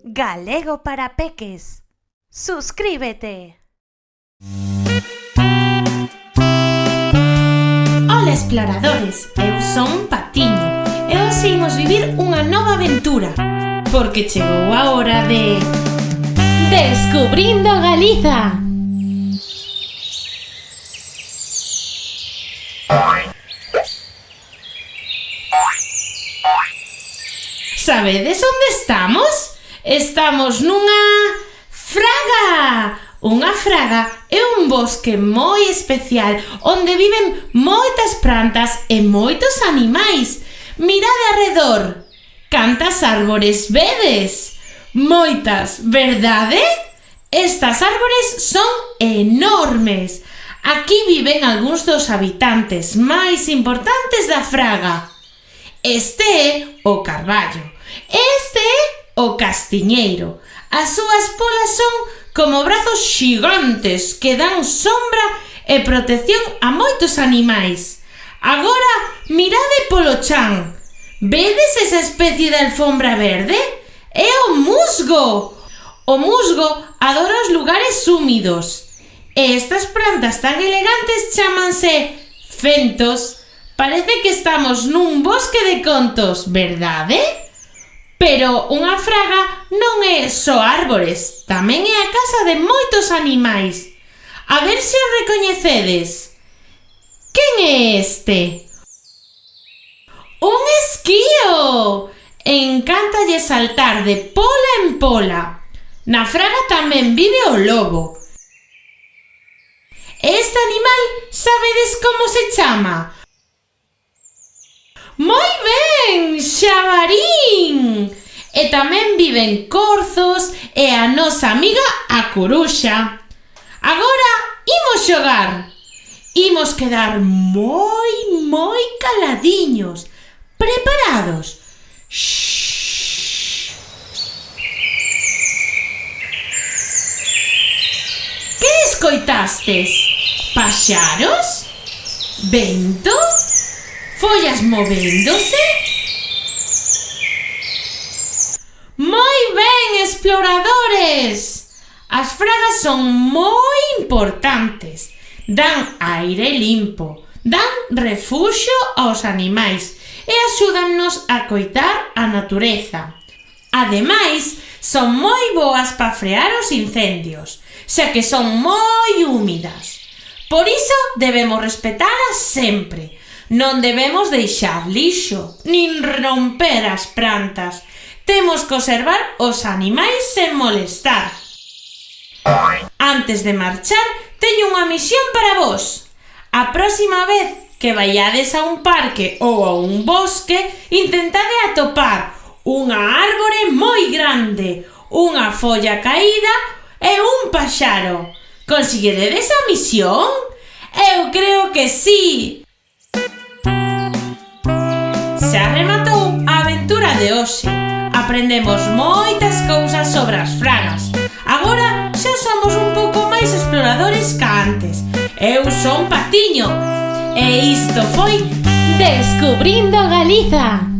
Galego para Peques. Suscríbete. Ola exploradores, eu son Patiño e hoxe imos vivir unha nova aventura porque chegou a hora de Descubrindo Galiza. Sabedes onde estamos? Estamos nunha fraga. Unha fraga é un bosque moi especial onde viven moitas plantas e moitos animais. Mirade arredor. Cantas árbores vedes? Moitas, verdade? Estas árbores son enormes. Aquí viven algúns dos habitantes máis importantes da fraga. Este é o carballo. Este é o castiñeiro. As súas polas son como brazos xigantes que dan sombra e protección a moitos animais. Agora, mirade polo chan. Vedes esa especie de alfombra verde? É o musgo. O musgo adora os lugares húmidos. E estas plantas tan elegantes chámanse fentos. Parece que estamos nun bosque de contos, verdade? Pero unha fraga non é só árbores, tamén é a casa de moitos animais. A ver se o recoñecedes. Quen é este? Un esquío! Encántalle saltar de pola en pola. Na fraga tamén vive o lobo. Este animal, sabedes como se chama? Moi ben, xabarín! E tamén viven corzos e a nosa amiga a coruxa. Agora imos xogar. Imos quedar moi caladiños. Preparados? Shhh. Que escoitastes? Paxaros? Vento? Follas movéndose? Moi ben, exploradores! As fragas son moi importantes. Dan aire limpo, dan refuxio aos animais e axúdannos a coidar a natureza. Ademais, son moi boas para frear os incendios, xa que son moi húmidas. Por iso debemos respetalas sempre. Non debemos deixar lixo, nin romper as plantas. Temos que observar os animais sen molestar. Antes de marchar, teño unha misión para vos. A próxima vez que vaiades a un parque ou a un bosque, intentade atopar unha árbore moi grande, unha folla caída e un paxaro. Conseguiredes a misión? Eu creo que sí. Xa rematou a aventura de hoxe. Aprendemos moitas cousas sobre as fragas. Agora xa somos un pouco máis exploradores ca antes. Eu son Patiño e isto foi Descubrindo Galiza.